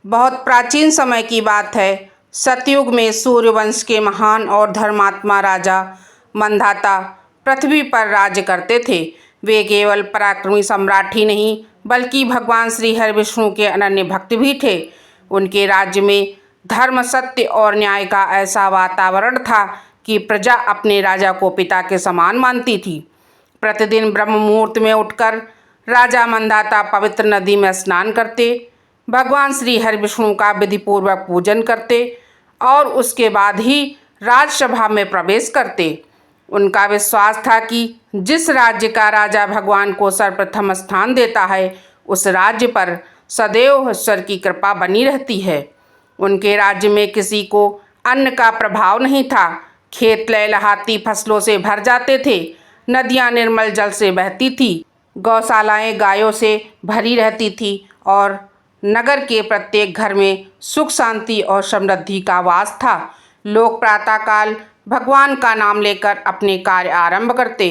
बहुत प्राचीन समय की बात है। सतयुग में सूर्यवंश के महान और धर्मात्मा राजा मंधाता पृथ्वी पर राज्य करते थे। वे केवल पराक्रमी सम्राट ही नहीं बल्कि भगवान श्री हरि विष्णु के अनन्य भक्त भी थे। उनके राज्य में धर्म, सत्य और न्याय का ऐसा वातावरण था कि प्रजा अपने राजा को पिता के समान मानती थी। प्रतिदिन ब्रह्म मुहूर्त में उठकर राजा मंदाता पवित्र नदी में स्नान करते, भगवान श्री हरि विष्णु का विधिपूर्वक पूजन करते और उसके बाद ही राजसभा में प्रवेश करते। उनका विश्वास था कि जिस राज्य का राजा भगवान को सर्वप्रथम स्थान देता है, उस राज्य पर सदैव ईश्वर की कृपा बनी रहती है। उनके राज्य में किसी को अन्न का प्रभाव नहीं था। खेत लहलहाती फसलों से भर जाते थे, नदियां निर्मल जल से बहती थी, गौशालाएं गायों से भरी रहती थी और नगर के प्रत्येक घर में सुख, शांति और समृद्धि का वास था। लोग प्रातःकाल भगवान का नाम लेकर अपने कार्य आरंभ करते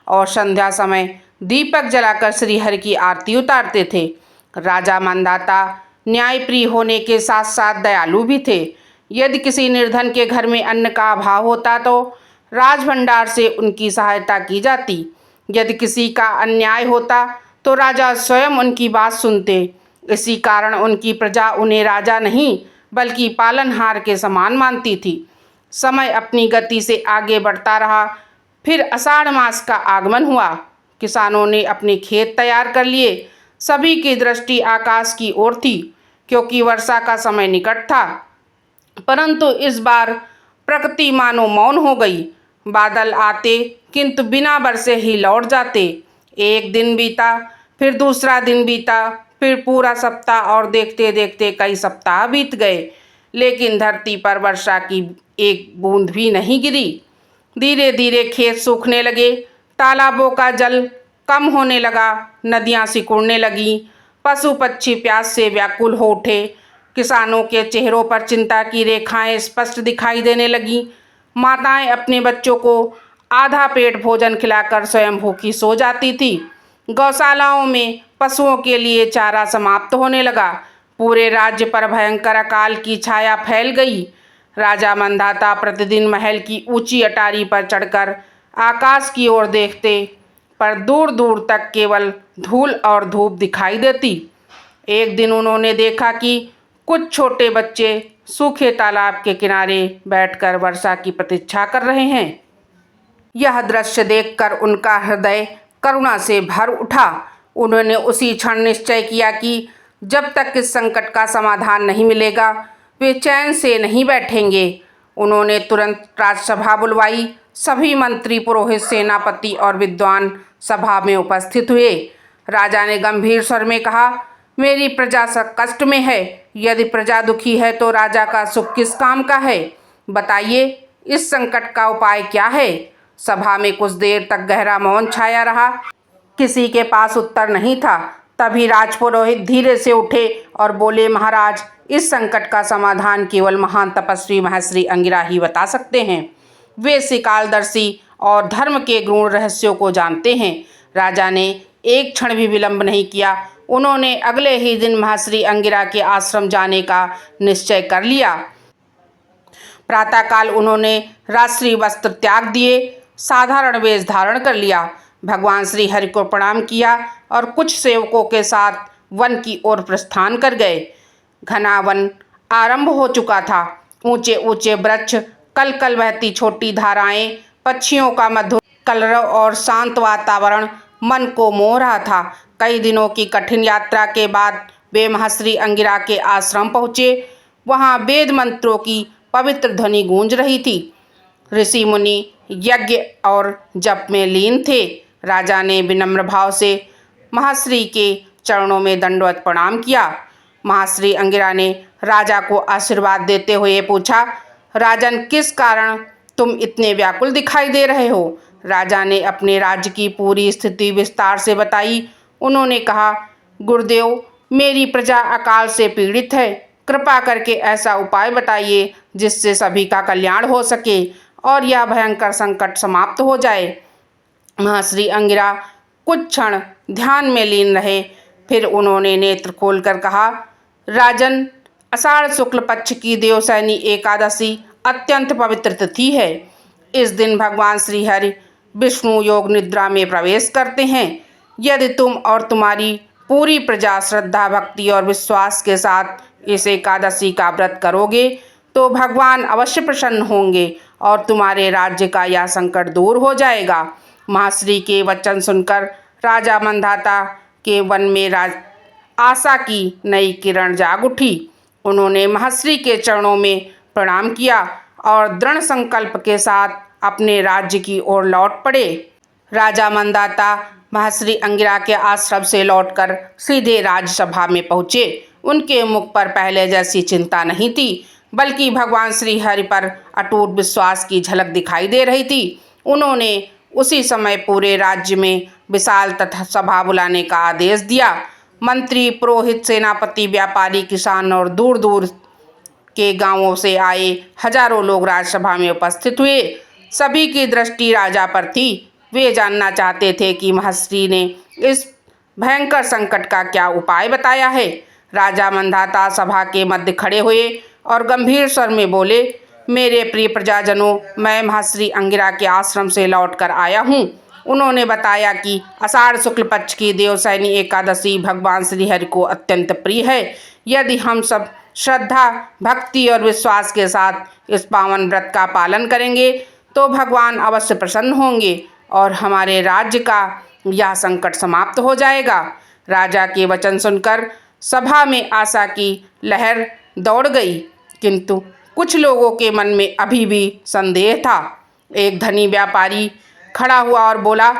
और संध्या समय दीपक जलाकर श्री हरि की आरती उतारते थे। राजा मंदाता न्यायप्रिय होने के साथ साथ दयालु भी थे। यदि किसी निर्धन के घर में अन्न का अभाव होता तो राजभंडार से उनकी सहायता की जाती। यदि किसी का अन्याय होता तो राजा स्वयं उनकी बात सुनते। इसी कारण उनकी प्रजा उन्हें राजा नहीं बल्कि पालनहार के समान मानती थी। समय अपनी गति से आगे बढ़ता रहा। फिर आषाढ़ मास का आगमन हुआ। किसानों ने अपने खेत तैयार कर लिए। सभी की दृष्टि आकाश की ओर थी क्योंकि वर्षा का समय निकट था। परंतु इस बार प्रकृति मानो मौन हो गई। बादल आते किंतु बिना बरसे ही लौट जाते। एक दिन बीता, फिर दूसरा दिन बीता, फिर पूरा सप्ताह और देखते देखते कई सप्ताह बीत गए, लेकिन धरती पर वर्षा की एक बूंद भी नहीं गिरी। धीरे धीरे खेत सूखने लगे, तालाबों का जल कम होने लगा, नदियां सिकुड़ने लगीं, पशु पक्षी प्यास से व्याकुल हो उठे। किसानों के चेहरों पर चिंता की रेखाएं स्पष्ट दिखाई देने लगीं। माताएं अपने बच्चों को आधा पेट भोजन खिलाकर स्वयं भूखी सो जाती थी। गौशालाओं में पशुओं के लिए चारा समाप्त होने लगा। पूरे राज्य पर भयंकर अकाल की छाया फैल गई। राजा मंदाता प्रतिदिन महल की ऊंची अटारी पर चढ़कर आकाश की ओर देखते, पर दूर दूर तक केवल धूल और धूप दिखाई देती। एक दिन उन्होंने देखा कि कुछ छोटे बच्चे सूखे तालाब के किनारे बैठकर वर्षा की प्रतीक्षा कर रहे हैं। यह दृश्य देखकर उनका हृदय करुणा से भर उठा। उन्होंने उसी क्षण निश्चय किया कि जब तक इस संकट का समाधान नहीं मिलेगा, वे चैन से नहीं बैठेंगे। उन्होंने तुरंत राजसभा बुलवाई। सभी मंत्री, पुरोहित, सेनापति और विद्वान सभा में उपस्थित हुए। राजा ने गंभीर स्वर में कहा, मेरी प्रजा सब कष्ट में है। यदि प्रजा दुखी है तो राजा का सुख किस काम का है? बताइए, इस संकट का उपाय क्या है? सभा में कुछ देर तक गहरा मौन छाया रहा। किसी के पास उत्तर नहीं था। तभी राजपुरोहित धीरे से उठे और बोले, महाराज, इस संकट का समाधान केवल महान तपस्वी महर्षि अंगिरा ही बता सकते हैं। वे त्रिकालदर्शी और धर्म के गूढ़ रहस्यों को जानते हैं। राजा ने एक क्षण भी विलंब नहीं किया। उन्होंने अगले ही दिन महर्षि अंगिरा के आश्रम जाने का निश्चय कर लिया। प्रातःकाल उन्होंने राष्ट्रीय वस्त्र त्याग दिए, साधारण वेश धारण कर लिया, भगवान श्री हरि को प्रणाम किया और कुछ सेवकों के साथ वन की ओर प्रस्थान कर गए। घना वन आरंभ हो चुका था। ऊंचे ऊंचे वृक्ष, कल कल बहती छोटी धाराएं, पक्षियों का मधुर कलरव और शांत वातावरण मन को मोह रहा था। कई दिनों की कठिन यात्रा के बाद वे महर्षि अंगिरा के आश्रम पहुँचे। वहाँ वेद मंत्रों की पवित्र ध्वनि गूंज रही थी। ऋषि मुनि यज्ञ और जप में लीन थे। राजा ने विनम्र भाव से महर्षि के चरणों में दंडवत प्रणाम किया। महर्षि अंगिरा ने राजा को आशीर्वाद देते हुए पूछा, राजन, किस कारण तुम इतने व्याकुल दिखाई दे रहे हो? राजा ने अपने राज्य की पूरी स्थिति विस्तार से बताई। उन्होंने कहा, गुरुदेव, मेरी प्रजा अकाल से पीड़ित है। कृपा करके ऐसा उपाय बताइए जिससे सभी का कल्याण हो सके और यह भयंकर संकट समाप्त हो जाए। महर्षि अंगिरा कुछ क्षण ध्यान में लीन रहे। फिर उन्होंने नेत्र खोलकर कहा, राजन, आषाढ़ शुक्ल पक्ष की देवशयनी एकादशी अत्यंत पवित्र तिथि है। इस दिन भगवान श्री हरि विष्णु योग निद्रा में प्रवेश करते हैं। यदि तुम और तुम्हारी पूरी प्रजा श्रद्धा, भक्ति और विश्वास के साथ इस एकादशी का व्रत करोगे तो भगवान अवश्य प्रसन्न होंगे और तुम्हारे राज्य का यह संकट दूर हो जाएगा। महाश्री के वचन सुनकर राजा मंधाता के वन में आशा की नई किरण जाग उठी। उन्होंने महर्षि के चरणों में प्रणाम किया और दृढ़ संकल्प के साथ अपने राज्य की ओर लौट पड़े। राजा मंदाता महर्षि अंगिरा के आश्रम से लौटकर सीधे राज्यसभा में पहुँचे। उनके मुख पर पहले जैसी चिंता नहीं थी, बल्कि भगवान श्री हरि पर अटूट विश्वास की झलक दिखाई दे रही थी। उन्होंने उसी समय पूरे राज्य में विशाल तथा सभा बुलाने का आदेश दिया। मंत्री, पुरोहित, सेनापति, व्यापारी, किसान और दूर दूर के गांवों से आए हजारों लोग राज्यसभा में उपस्थित हुए। सभी की दृष्टि राजा पर थी। वे जानना चाहते थे कि महर्षि ने इस भयंकर संकट का क्या उपाय बताया है। राजा मंधाता सभा के मध्य खड़े हुए और गंभीर स्वर में बोले, मेरे प्रिय प्रजाजनों, मैं महर्षि अंगिरा के आश्रम से लौटकर आया हूँ। उन्होंने बताया कि आषाढ़ शुक्ल पक्ष की देवशयनी एकादशी भगवान श्री हरि को अत्यंत प्रिय है। यदि हम सब श्रद्धा, भक्ति और विश्वास के साथ इस पावन व्रत का पालन करेंगे तो भगवान अवश्य प्रसन्न होंगे और हमारे राज्य का यह संकट समाप्त हो जाएगा। राजा के वचन सुनकर सभा में आशा की लहर दौड़ गई, किंतु कुछ लोगों के मन में अभी भी संदेह था। एक धनी व्यापारी खड़ा हुआ और बोला,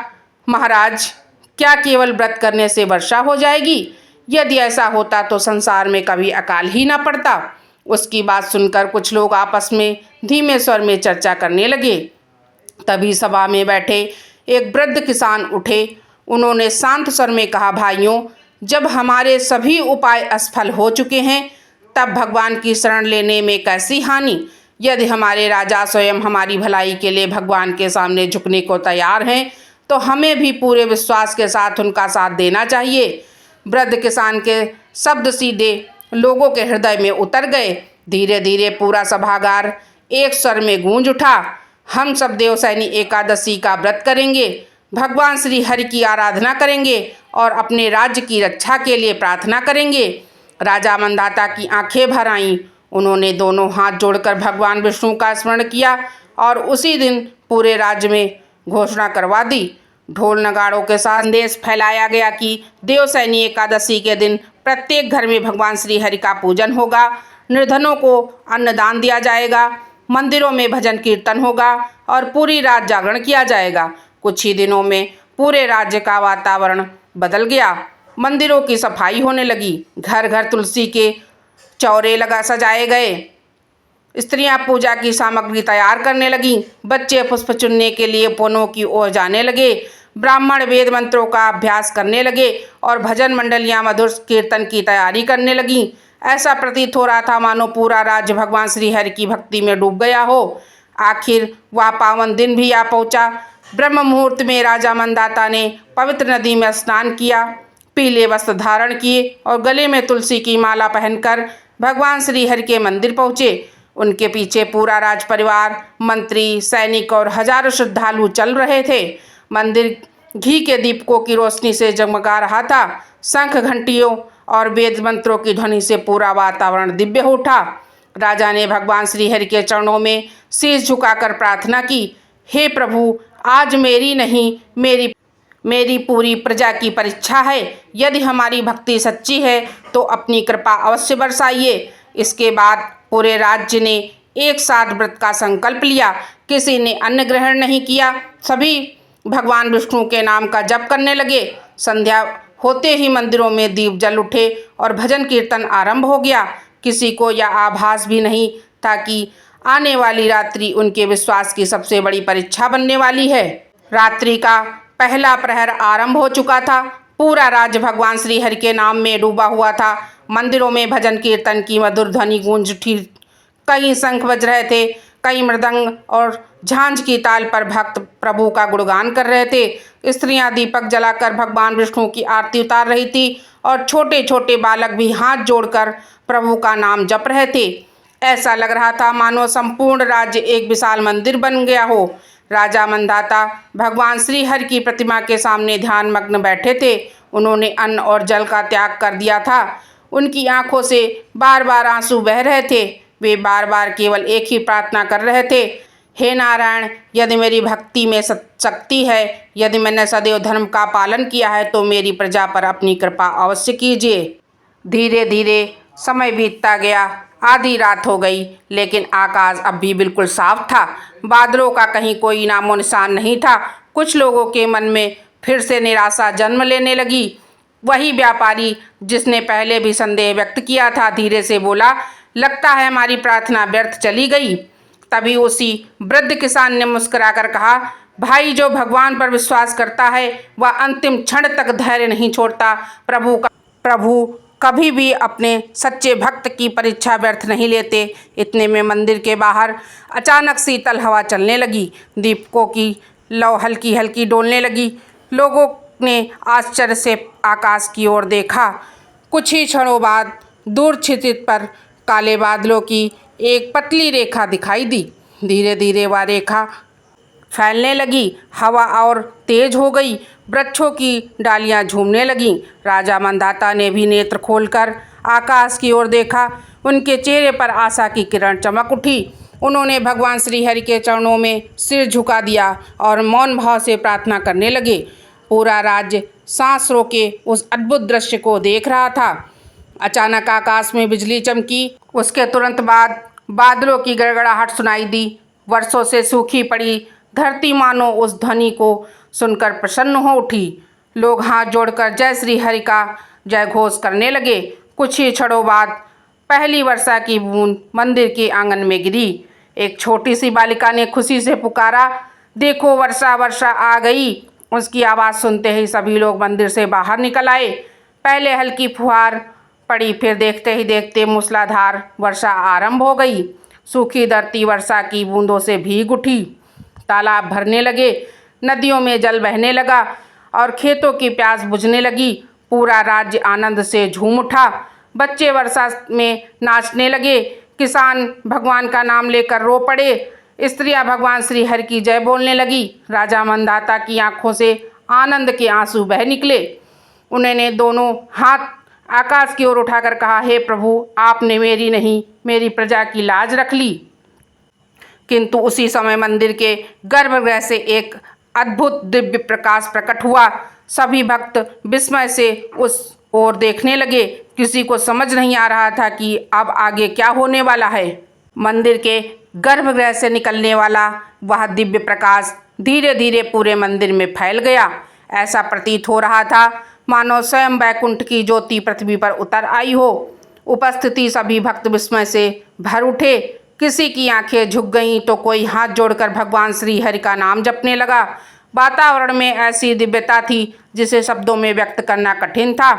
महाराज, क्या केवल व्रत करने से वर्षा हो जाएगी? यदि ऐसा होता तो संसार में कभी अकाल ही ना पड़ता। उसकी बात सुनकर कुछ लोग आपस में धीमे स्वर में चर्चा करने लगे। तभी सभा में बैठे एक वृद्ध किसान उठे। उन्होंने शांत स्वर में कहा, भाइयों, जब हमारे सभी उपाय असफल हो चुके हैं तब भगवान की शरण लेने में कैसी हानि। यदि हमारे राजा स्वयं हमारी भलाई के लिए भगवान के सामने झुकने को तैयार हैं तो हमें भी पूरे विश्वास के साथ उनका साथ देना चाहिए। वृद्ध किसान के शब्द सीधे लोगों के हृदय में उतर गए। धीरे धीरे पूरा सभागार एक स्वर में गूंज उठा, हम सब देवशयनी एकादशी का व्रत करेंगे, भगवान श्री हरि की आराधना करेंगे और अपने राज्य की रक्षा के लिए प्रार्थना करेंगे। राजा मंदाता की आंखें भर आईं। उन्होंने दोनों हाथ जोड़कर भगवान विष्णु का स्मरण किया और उसी दिन पूरे राज्य में घोषणा करवा दी। ढोल नगाड़ों के साथ संदेश फैलाया गया कि देवशयनी एकादशी के दिन प्रत्येक घर में भगवान श्री हरि का पूजन होगा, निर्धनों को अन्नदान दिया जाएगा, मंदिरों में भजन कीर्तन होगा और पूरी रात जागरण किया जाएगा। कुछ ही दिनों में पूरे राज्य का वातावरण बदल गया। मंदिरों की सफाई होने लगी, घर घर तुलसी के चौरे सजाए गए, स्त्रियां पूजा की सामग्री तैयार करने लगीं, बच्चे पुष्प चुनने के लिए वनों की ओर जाने लगे, ब्राह्मण वेद मंत्रों का अभ्यास करने लगे और भजन मंडलियां मधुर कीर्तन की तैयारी करने लगीं। ऐसा प्रतीत हो रहा था मानो पूरा राज्य भगवान श्री हरि की भक्ति में डूब गया हो। आखिर वह पावन दिन भी आ पहुंचा। ब्रह्म मुहूर्त में राजा मंदाता ने पवित्र नदी में स्नान किया, पीले वस्त्र धारण किए और गले में तुलसी की माला पहनकर भगवान श्री हरि के मंदिर पहुँचे। उनके पीछे पूरा राज परिवार, मंत्री, सैनिक और हजारों श्रद्धालु चल रहे थे। मंदिर घी के दीपकों की रोशनी से जगमगा रहा था। शंख, घंटियों और वेद मंत्रों की ध्वनि से पूरा वातावरण दिव्य हो उठा। राजा ने भगवान श्री हरि के चरणों में शीश झुकाकर प्रार्थना की, हे प्रभु, आज मेरी नहीं मेरी पूरी प्रजा की परीक्षा है। यदि हमारी भक्ति सच्ची है तो अपनी कृपा अवश्य बरसाइए। इसके बाद पूरे राज्य ने एक साथ व्रत का संकल्प लिया। किसी ने अन्न ग्रहण नहीं किया। सभी भगवान विष्णु के नाम का जप करने लगे। संध्या होते ही मंदिरों में दीप जल उठे और भजन कीर्तन आरंभ हो गया। किसी को यह आभास भी नहीं था कि आने वाली रात्रि उनके विश्वास की सबसे बड़ी परीक्षा बनने वाली है। रात्रि का पहला प्रहर आरंभ हो चुका था। पूरा राज्य भगवान श्री हरि के नाम में डूबा हुआ था। मंदिरों में भजन कीर्तन की मधुर ध्वनि गूंज उठी। कई शंख बज रहे थे, कई मृदंग और झांझ की ताल पर भक्त प्रभु का गुणगान कर रहे थे। स्त्रियां दीपक जलाकर भगवान विष्णु की आरती उतार रही थी और छोटे छोटे बालक भी हाथ जोड़कर प्रभु का नाम जप रहे थे। ऐसा लग रहा था मानो संपूर्ण राज्य एक विशाल मंदिर बन गया हो। राजा मंदाता भगवान श्री हरि की प्रतिमा के सामने ध्यान मग्न बैठे थे। उन्होंने अन्न और जल का त्याग कर दिया था। उनकी आंखों से बार बार आंसू बह रहे थे। वे बार बार केवल एक ही प्रार्थना कर रहे थे, हे नारायण, यदि मेरी भक्ति में शक्ति है, यदि मैंने सदैव धर्म का पालन किया है, तो मेरी प्रजा पर अपनी कृपा अवश्य कीजिए। धीरे धीरे समय बीतता गया। आधी रात हो गई, लेकिन आकाश अब भी बिल्कुल साफ था। बादलों का कहीं कोई नामो निशान नहीं था। कुछ लोगों के मन में फिर से निराशा जन्म लेने लगी। वही व्यापारी जिसने पहले भी संदेह व्यक्त किया था, धीरे से बोला, लगता है हमारी प्रार्थना व्यर्थ चली गई। तभी उसी वृद्ध किसान ने मुस्कुराकर कहा, भाई, जो भगवान पर विश्वास करता है वह अंतिम क्षण तक धैर्य नहीं छोड़ता। प्रभु कभी भी अपने सच्चे भक्त की परीक्षा व्यर्थ नहीं लेते। इतने में मंदिर के बाहर अचानक शीतल हवा चलने लगी। दीपकों की लौ हल्की हल्की डोलने लगी। लोगों ने आश्चर्य से आकाश की ओर देखा। कुछ ही क्षणों बाद दूर क्षितिज पर काले बादलों की एक पतली रेखा दिखाई दी। धीरे धीरे वह रेखा फैलने लगी। हवा और तेज हो गई। वृक्षों की डालियां झूमने लगीं। राजा मंदाता ने भी नेत्र खोलकर आकाश की ओर देखा। उनके चेहरे पर आशा की किरण चमक उठी। उन्होंने भगवान श्री हरि के चरणों में सिर झुका दिया और मौन भाव से प्रार्थना करने लगे। पूरा राज्य सांस रोके उस अद्भुत दृश्य को देख रहा था। अचानक आकाश में बिजली चमकी। उसके तुरंत बाद बादलों की गड़गड़ाहट सुनाई दी। वर्षों से सूखी पड़ी धरती मानो उस ध्वनि को सुनकर प्रसन्न हो उठी। लोग हाथ जोड़कर जय श्री हरि का जय घोष करने लगे। कुछ ही क्षणों बाद पहली वर्षा की बूंद मंदिर के आंगन में गिरी। एक छोटी सी बालिका ने खुशी से पुकारा, देखो वर्षा, वर्षा आ गई। उसकी आवाज़ सुनते ही सभी लोग मंदिर से बाहर निकल आए। पहले हल्की फुहार पड़ी, फिर देखते ही देखते मूसलाधार वर्षा आरंभ हो गई। सूखी धरती वर्षा की बूंदों से भीग उठी। तालाब भरने लगे, नदियों में जल बहने लगा और खेतों की प्यास बुझने लगी। पूरा राज्य आनंद से झूम उठा। बच्चे वर्षा में नाचने लगे। किसान भगवान का नाम लेकर रो पड़े। स्त्रियां भगवान श्री हरि की जय बोलने लगी। राजा मंदाता की आंखों से आनंद के आंसू बह निकले। उन्होंने दोनों हाथ आकाश की ओर उठाकर कहा, हे प्रभु, आपने मेरी नहीं, मेरी प्रजा की लाज रख ली। किंतु उसी समय मंदिर के गर्भगृह से एक अद्भुत दिव्य प्रकाश प्रकट हुआ। सभी भक्त विस्मय से उस ओर देखने लगे। किसी को समझ नहीं आ रहा था कि अब आगे क्या होने वाला है। मंदिर के गर्भगृह से निकलने वाला वह दिव्य प्रकाश धीरे धीरे पूरे मंदिर में फैल गया। ऐसा प्रतीत हो रहा था मानो स्वयं वैकुंठ की ज्योति पृथ्वी पर उतर आई हो। उपस्थिति सभी भक्त विस्मय से भर उठे। किसी की आंखें झुक गईं तो कोई हाथ जोड़कर भगवान श्री हरि का नाम जपने लगा। वातावरण में ऐसी दिव्यता थी जिसे शब्दों में व्यक्त करना कठिन था।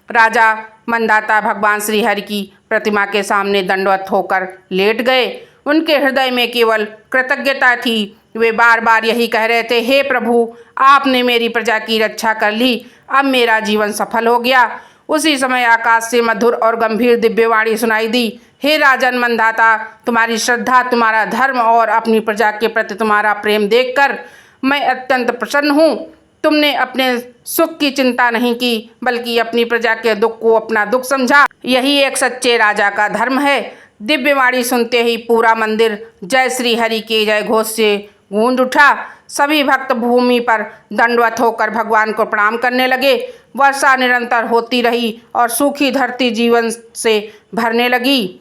राजा मंदाता भगवान श्री हरि की प्रतिमा के सामने दंडवत होकर लेट गए। उनके हृदय में केवल कृतज्ञता थी। वे बार बार यही कह रहे थे, हे प्रभु, आपने मेरी प्रजा की रक्षा कर ली। अब मेरा जीवन सफल हो गया। उसी समय आकाश से मधुर और गंभीर दिव्यवाणी सुनाई दी, हे राजन मंदाता, तुम्हारी श्रद्धा, तुम्हारा धर्म और अपनी प्रजा के प्रति तुम्हारा प्रेम देखकर मैं अत्यंत प्रसन्न हूँ। तुमने अपने सुख की चिंता नहीं की, बल्कि अपनी प्रजा के दुख को अपना दुख समझा। यही एक सच्चे राजा का धर्म है। दिव्यवाणी सुनते ही पूरा मंदिर जय श्री हरि के जय घोष से गूंज उठा। सभी भक्त भूमि पर दंडवत होकर भगवान को प्रणाम करने लगे। वर्षा निरंतर होती रही और सूखी धरती जीवन से भरने लगी।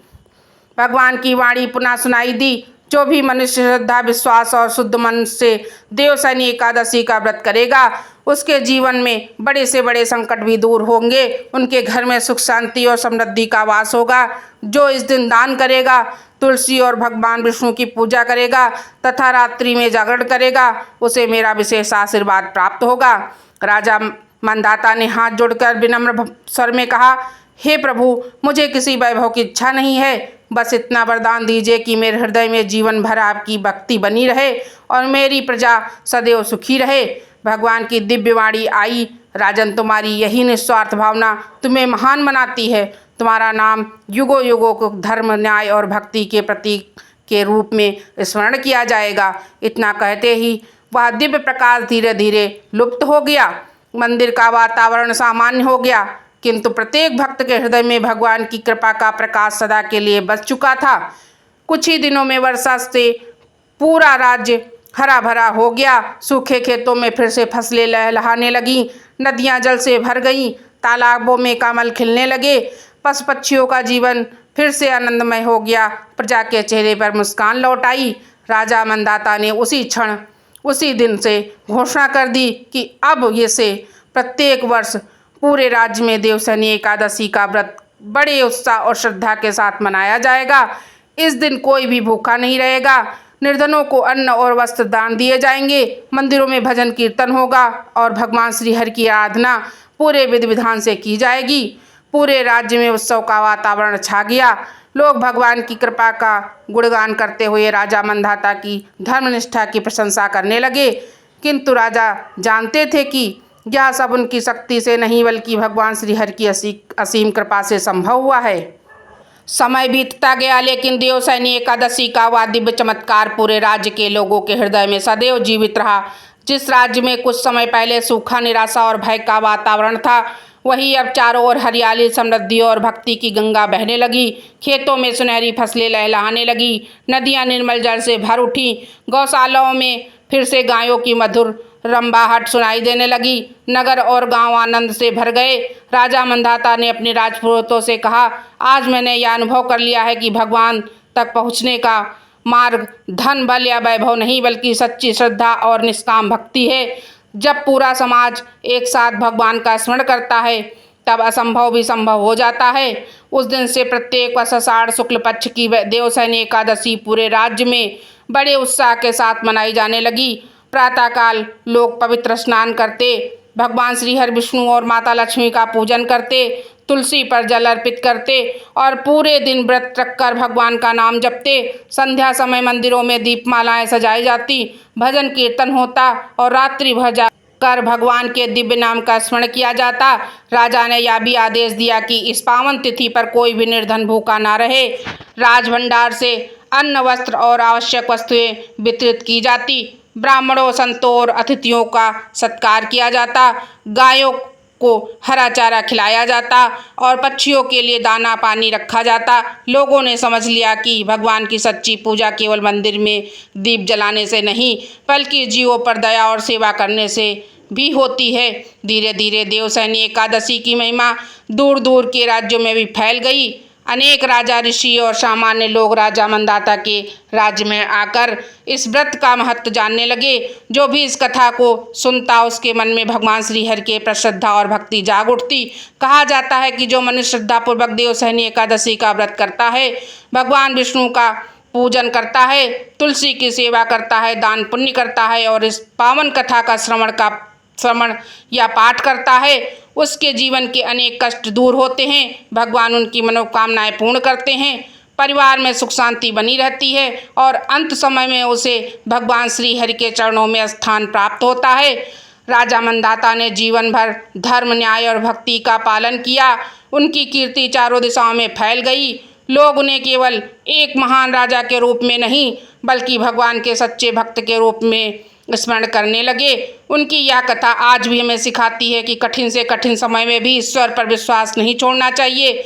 भगवान की वाणी पुनः सुनाई दी, जो भी मनुष्य श्रद्धा, विश्वास और शुद्ध मन से देवशयनी एकादशी का व्रत करेगा, उसके जीवन में बड़े से बड़े संकट भी दूर होंगे। उनके घर में सुख, शांति और समृद्धि का वास होगा। जो इस दिन दान करेगा, तुलसी और भगवान विष्णु की पूजा करेगा तथा रात्रि में जागरण करेगा, उसे मेरा विशेष आशीर्वाद प्राप्त होगा। राजा मंदाता ने हाथ जोड़कर विनम्र स्वर में कहा, हे प्रभु, मुझे किसी वैभव की इच्छा नहीं है। बस इतना वरदान दीजिए कि मेरे हृदय में जीवन भर आपकी भक्ति बनी रहे और मेरी प्रजा सदैव सुखी रहे। भगवान की दिव्य वाणी आई। राजन, तुम्हारी यही निस्वार्थ भावना तुम्हें महान बनाती है। तुम्हारा नाम युगों युगों को धर्म, न्याय और भक्ति के प्रतीक के रूप में स्मरण किया जाएगा। इतना कहते ही वह दिव्य प्रकाश धीरे धीरे लुप्त हो गया। मंदिर का वातावरण सामान्य हो गया, किंतु प्रत्येक भक्त के हृदय में भगवान की कृपा का प्रकाश सदा के लिए बस चुका था। कुछ ही दिनों में वर्षा से पूरा राज्य हरा भरा हो गया। सूखे खेतों में फिर से फसलें लहलहाने लगीं, नदियां जल से भर गईं, तालाबों में कमल खिलने लगे, पशु पक्षियों का जीवन फिर से आनंदमय हो गया। प्रजा के चेहरे पर मुस्कान लौट आई। राजा मंदाता ने उसी क्षण, उसी दिन से घोषणा कर दी कि अब ये से प्रत्येक वर्ष पूरे राज्य में देवशयनी एकादशी का व्रत बड़े उत्साह और श्रद्धा के साथ मनाया जाएगा। इस दिन कोई भी भूखा नहीं रहेगा। निर्धनों को अन्न और वस्त्र दान दिए जाएंगे। मंदिरों में भजन कीर्तन होगा और भगवान श्री हरि की आराधना पूरे विधि विधान से की जाएगी। पूरे राज्य में उत्सव का वातावरण छा गया। लोग भगवान की कृपा का गुणगान करते हुए राजा मंदाता की धर्मनिष्ठा की प्रशंसा करने लगे। किंतु राजा जानते थे कि यह सब उनकी शक्ति से नहीं, बल्कि भगवान श्री हरि की असीम कृपा से संभव हुआ है। समय बीतता गया, लेकिन देवशयनी एकादशी का वह दिव्य चमत्कार पूरे राज्य के लोगों के हृदय में सदैव जीवित रहा। जिस राज्य में कुछ समय पहले सूखा, निराशा और भय का वातावरण था, वहीं अब चारों ओर हरियाली, समृद्धि और भक्ति की गंगा बहने लगी। खेतों में सुनहरी फसलें लहलहाने लगी, नदियां निर्मल जल से भर उठी, गौशालाओं में फिर से गायों की मधुर रंबाहट सुनाई देने लगी। नगर और गांव आनंद से भर गए। राजा मंदाता ने अपने राजपुरोहितों से कहा, आज मैंने यह अनुभव कर लिया है कि भगवान तक पहुँचने का मार्ग धन, बल या वैभव नहीं, बल्कि सच्ची श्रद्धा और निष्काम भक्ति है। जब पूरा समाज एक साथ भगवान का स्मरण करता है, तब असंभव भी संभव हो जाता है। उस दिन से प्रत्येक वर्ष आषाढ़ शुक्ल पक्ष की देवशयनी एकादशी पूरे राज्य में बड़े उत्साह के साथ मनाई जाने लगी। प्रातःकाल लोग पवित्र स्नान करते, भगवान श्री हरि, विष्णु और माता लक्ष्मी का पूजन करते, तुलसी पर जल अर्पित करते और पूरे दिन व्रत रखकर भगवान का नाम जपते। संध्या समय मंदिरों में दीपमालाएं सजाई जाती, भजन कीर्तन होता और रात्रि भर कर भगवान के दिव्य नाम का स्मरण किया जाता। राजा ने यह भी आदेश दिया कि इस पावन तिथि पर कोई भी निर्धन भूखा ना रहे। राजभंडार से अन्न, वस्त्र और आवश्यक वस्तुएं वितरित की जाती। ब्राह्मणों, संतों और अतिथियों का सत्कार किया जाता। गायों को हरा चारा खिलाया जाता और पक्षियों के लिए दाना पानी रखा जाता। लोगों ने समझ लिया कि भगवान की सच्ची पूजा केवल मंदिर में दीप जलाने से नहीं, बल्कि जीवों पर दया और सेवा करने से भी होती है। धीरे धीरे देवशयनी एकादशी की महिमा दूर दूर के राज्यों में भी फैल गई। अनेक राजा, ऋषि और सामान्य लोग राजा मंदाता के राज्य में आकर इस व्रत का महत्व जानने लगे। जो भी इस कथा को सुनता, उसके मन में भगवान श्री हरि के प्रति श्रद्धा और भक्ति जाग उठती। कहा जाता है कि जो मनुष्य श्रद्धापूर्वक देवशयनी एकादशी का व्रत करता है, भगवान विष्णु का पूजन करता है, तुलसी की सेवा करता है, दान पुण्य करता है और इस पावन कथा का श्रवण या पाठ करता है, उसके जीवन के अनेक कष्ट दूर होते हैं। भगवान उनकी मनोकामनाएं पूर्ण करते हैं, परिवार में सुख शांति बनी रहती है और अंत समय में उसे भगवान श्री हरि के चरणों में स्थान प्राप्त होता है। राजा मंदाता ने जीवन भर धर्म, न्याय और भक्ति का पालन किया। उनकी कीर्ति चारों दिशाओं में फैल गई। लोग उन्हें केवल एक महान राजा के रूप में नहीं, बल्कि भगवान के सच्चे भक्त के रूप में स्मरण करने लगे। उनकी यह कथा आज भी हमें सिखाती है कि कठिन से कठिन समय में भी ईश्वर पर विश्वास नहीं छोड़ना चाहिए।